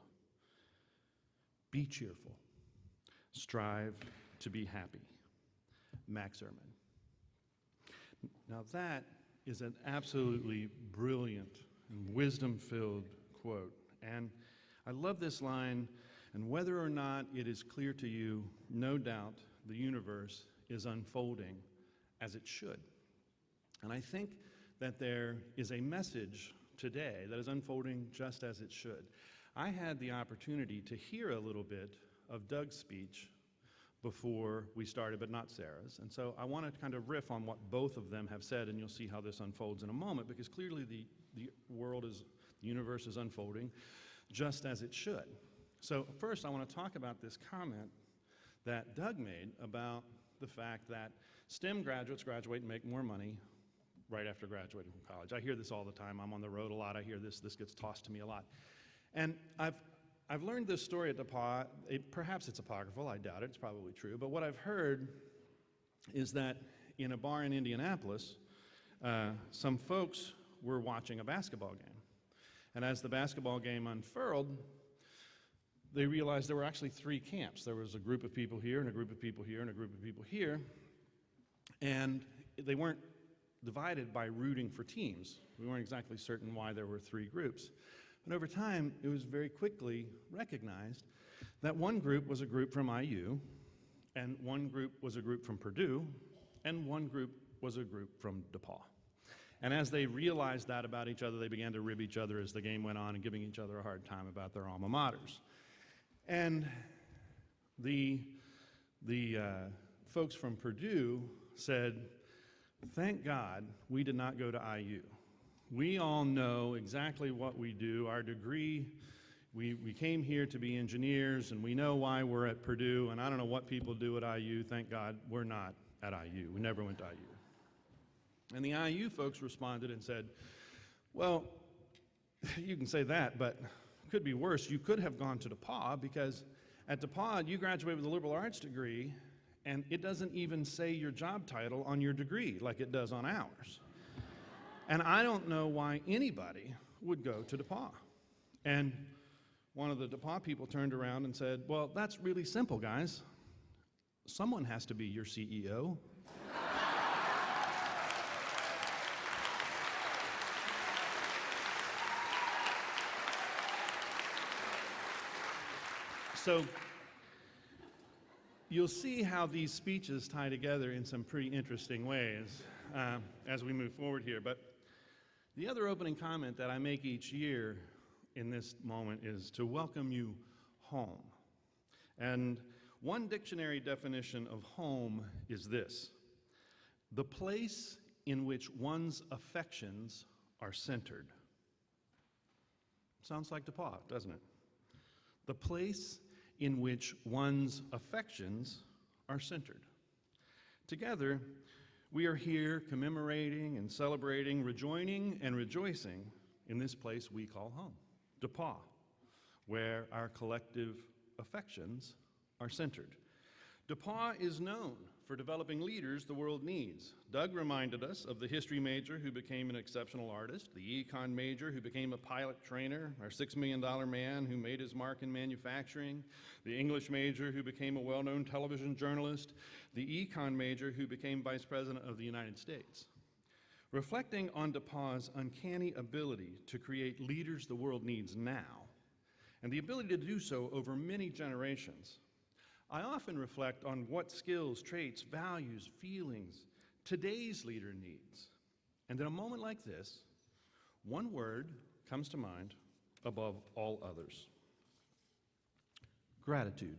Be cheerful. Strive to be happy. Max Ehrman. Now that is an absolutely brilliant and wisdom-filled quote. And I love this line, and whether or not it is clear to you, no doubt the universe is unfolding as it should. And I think that there is a message today that is unfolding just as it should. I had the opportunity to hear a little bit of Doug's speech before we started, but not Sarah's. And so I want to kind of riff on what both of them have said, and you'll see how this unfolds in a moment, because clearly the universe is unfolding just as it should. So first I want to talk about this comment that Doug made about the fact that STEM graduates graduate and make more money right after graduating from college. I hear this all the time. I'm on the road a lot. I hear this gets tossed to me a lot. And I've learned this story at DePauw. Perhaps it's apocryphal, I doubt it, it's probably true, but what I've heard is that in a bar in Indianapolis, some folks were watching a basketball game. And as the basketball game unfurled, they realized there were actually three camps. There was a group of people here, and a group of people here, and a group of people here, and they weren't divided by rooting for teams. We weren't exactly certain why there were three groups. But over time, it was very quickly recognized that one group was a group from IU, and one group was a group from Purdue, and one group was a group from DePauw. And as they realized that about each other, they began to rib each other as the game went on and giving each other a hard time about their alma maters. And the folks from Purdue said, thank God we did not go to IU. We all know exactly what we do. Our degree, we came here to be engineers, and we know why we're at Purdue, and I don't know what people do at IU. Thank God we're not at IU. We never went to IU. And the IU folks responded and said, well, you can say that, but it could be worse. You could have gone to DePauw, because at DePauw, you graduate with a liberal arts degree, and it doesn't even say your job title on your degree like it does on ours. And I don't know why anybody would go to DePauw. And one of the DePauw people turned around and said, well, that's really simple, guys. Someone has to be your CEO. So you'll see how these speeches tie together in some pretty interesting ways as we move forward here. But the other opening comment that I make each year in this moment is to welcome you home. And one dictionary definition of home is this: the place in which one's affections are centered. Sounds like DePauw, doesn't it? The place in which one's affections are centered. Together, we are here commemorating and celebrating, rejoining and rejoicing in this place we call home, DePauw, where our collective affections are centered. DePauw is known for developing leaders the world needs. Doug reminded us of the history major who became an exceptional artist, the econ major who became a pilot trainer, our $6 million man who made his mark in manufacturing, the English major who became a well-known television journalist, the econ major who became vice president of the United States. Reflecting on DePauw's uncanny ability to create leaders the world needs now, and the ability to do so over many generations, I often reflect on what skills, traits, values, feelings today's leader needs. And in a moment like this, one word comes to mind above all others: gratitude.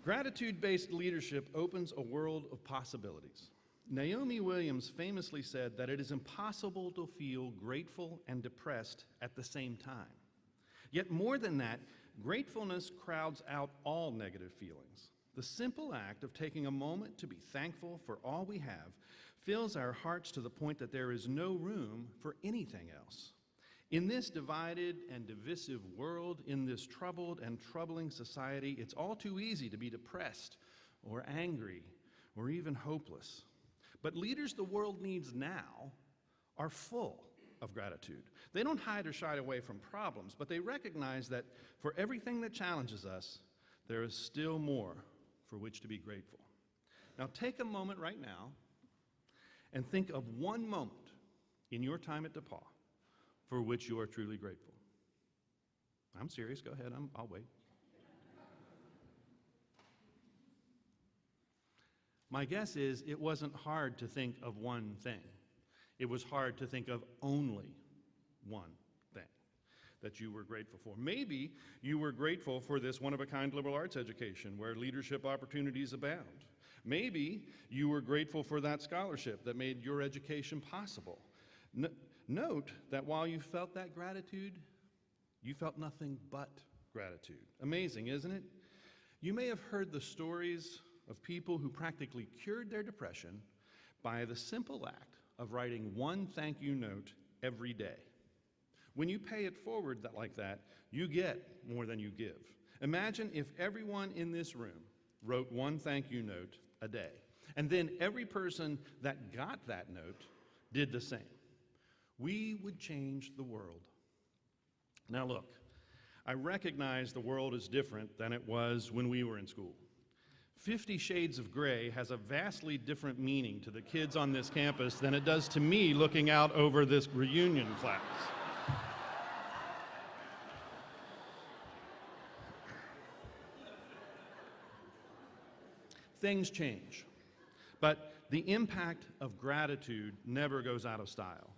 Gratitude-based leadership opens a world of possibilities. Naomi Williams famously said that it is impossible to feel grateful and depressed at the same time. Yet more than that, gratefulness crowds out all negative feelings. The simple act of taking a moment to be thankful for all we have fills our hearts to the point that there is no room for anything else. In this divided and divisive world, in this troubled and troubling society, it's all too easy to be depressed or angry or even hopeless. But leaders the world needs now are full of gratitude. They don't hide or shy away from problems, but they recognize that for everything that challenges us, there is still more for which to be grateful. Now take a moment right now and think of one moment in your time at DePauw for which you are truly grateful. I'm serious, go ahead, I'll wait. My guess is it wasn't hard to think of one thing. It was hard to think of only one thing that you were grateful for. Maybe you were grateful for this one-of-a-kind liberal arts education where leadership opportunities abound. Maybe you were grateful for that scholarship that made your education possible. Note that while you felt that gratitude, you felt nothing but gratitude. Amazing, isn't it? You may have heard the stories of people who practically cured their depression by the simple act of writing one thank you note every day. When you pay it forward like that, you get more than you give. Imagine if everyone in this room wrote one thank you note a day, and then every person that got that note did the same. We would change the world. Now look, I recognize the world is different than it was when we were in school. 50 Shades of Grey has a vastly different meaning to the kids on this campus than it does to me looking out over this reunion class. Things change. But the impact of gratitude never goes out of style.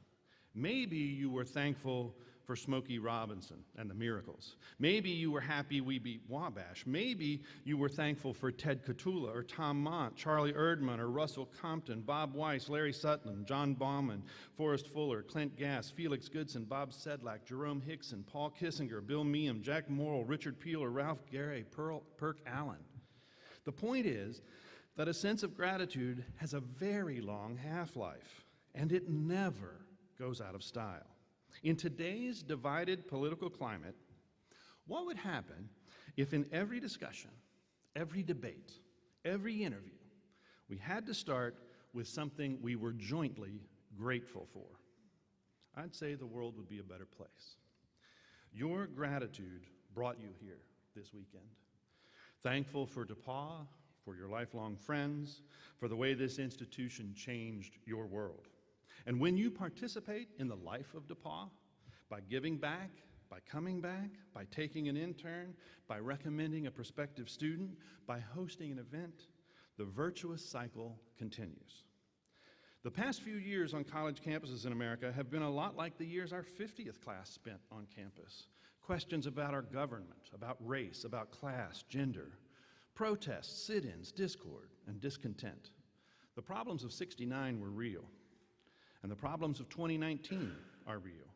Maybe you were thankful for Smokey Robinson and the Miracles. Maybe you were happy we beat Wabash. Maybe you were thankful for Ted Cotula or Tom Mont, Charlie Erdman or Russell Compton, Bob Weiss, Larry Sutton, John Bauman, Forrest Fuller, Clint Gass, Felix Goodson, Bob Sedlak, Jerome Hickson, Paul Kissinger, Bill Meehan, Jack Morrill, Richard Peel, or Ralph Gary, Perk Allen. The point is that a sense of gratitude has a very long half-life, and it never goes out of style. In today's divided political climate, what would happen if in every discussion, every debate, every interview, we had to start with something we were jointly grateful for? I'd say the world would be a better place. Your gratitude brought you here this weekend. Thankful for DePauw, for your lifelong friends, for the way this institution changed your world. And when you participate in the life of DePauw, by giving back, by coming back, by taking an intern, by recommending a prospective student, by hosting an event, the virtuous cycle continues. The past few years on college campuses in America have been a lot like the years our 50th class spent on campus. Questions about our government, about race, about class, gender, protests, sit-ins, discord, and discontent. The problems of '69 were real. And the problems of 2019 are real.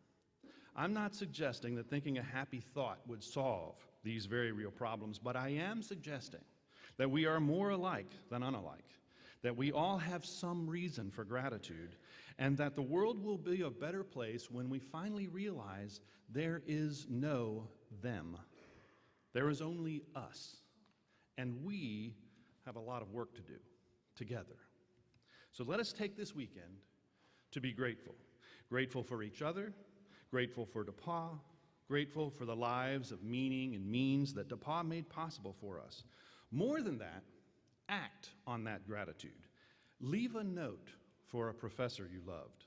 I'm not suggesting that thinking a happy thought would solve these very real problems, but I am suggesting that we are more alike than unalike, that we all have some reason for gratitude, and that the world will be a better place when we finally realize there is no them. There is only us, and we have a lot of work to do together. So let us take this weekend to be grateful. Grateful for each other, grateful for DePauw, grateful for the lives of meaning and means that DePauw made possible for us. More than that, act on that gratitude. Leave a note for a professor you loved.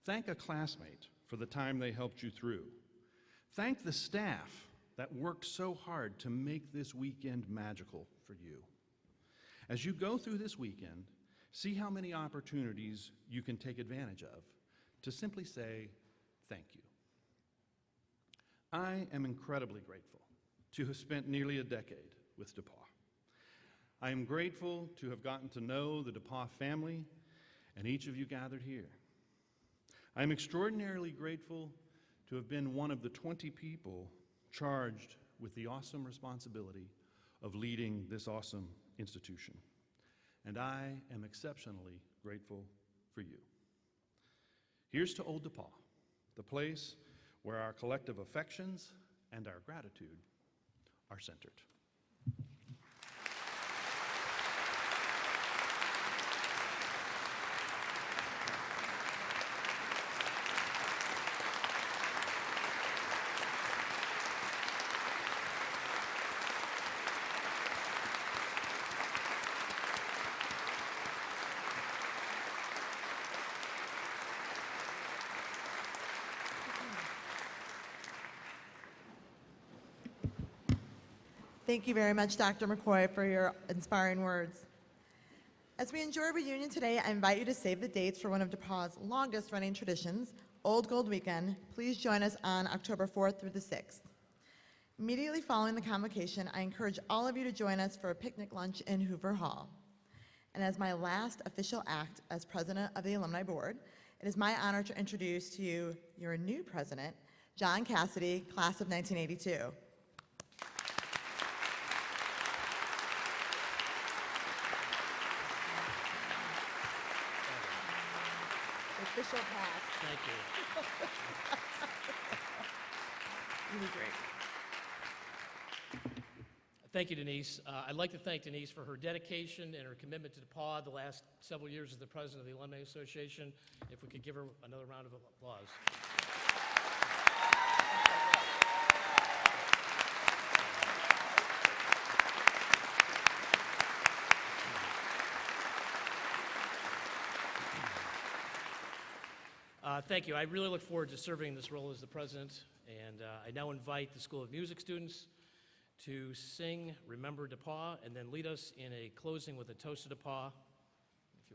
Thank a classmate for the time they helped you through. Thank the staff that worked so hard to make this weekend magical for you. As you go through this weekend, see how many opportunities you can take advantage of to simply say thank you. I am incredibly grateful to have spent nearly a decade with DePauw. I am grateful to have gotten to know the DePauw family and each of you gathered here. I am extraordinarily grateful to have been one of the 20 people charged with the awesome responsibility of leading this awesome institution. And I am exceptionally grateful for you. Here's to Old DePauw, the place where our collective affections and our gratitude are centered. Thank you very much, Dr. McCoy, for your inspiring words. As we enjoy a reunion today, I invite you to save the dates for one of DePauw's longest-running traditions, Old Gold Weekend. Please join us on October 4th through the 6th. Immediately following the convocation, I encourage all of you to join us for a picnic lunch in Hoover Hall. And as my last official act as president of the Alumni Board, it is my honor to introduce to you your new president, John Cassidy, class of 1982. Official pass. Thank you. You did great. Thank you, Denise. I'd like to thank Denise for her dedication and her commitment to DePauw the last several years as the president of the Alumni Association. If we could give her another round of applause. Thank you. I really look forward to serving this role as the president, and I now invite the School of Music students to sing Remember DePauw and then lead us in a closing with a toast to DePauw. If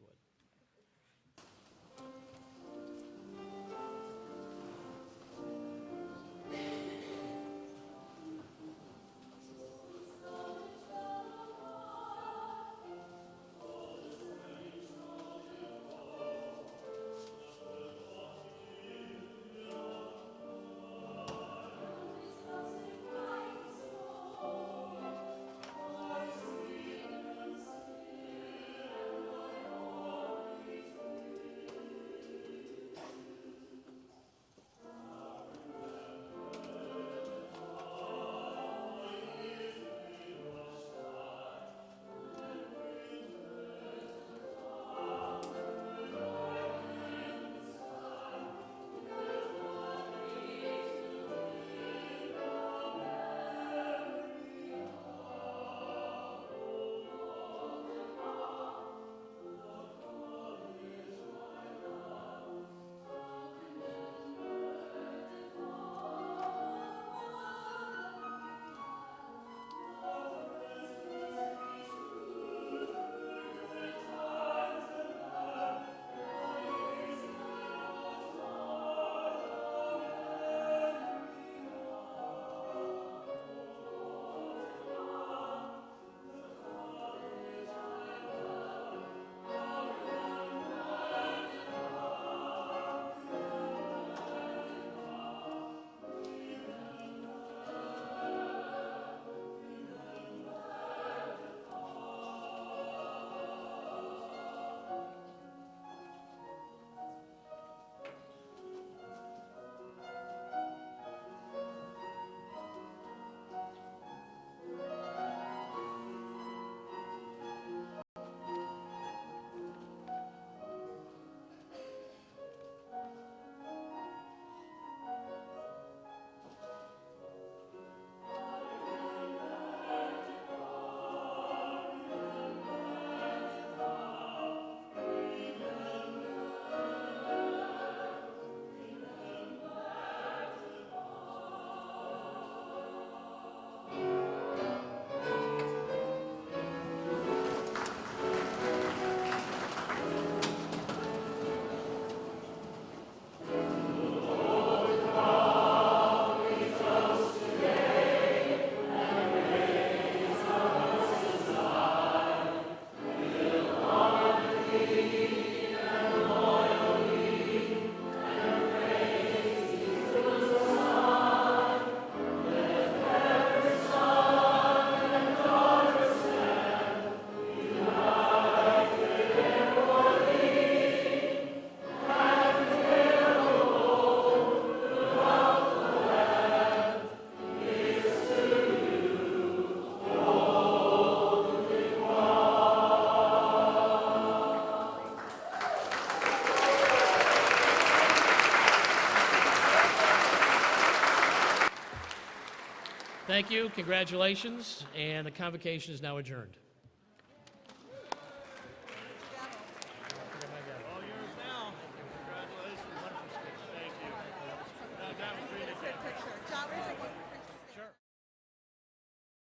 Thank you, congratulations, and the convocation is now adjourned.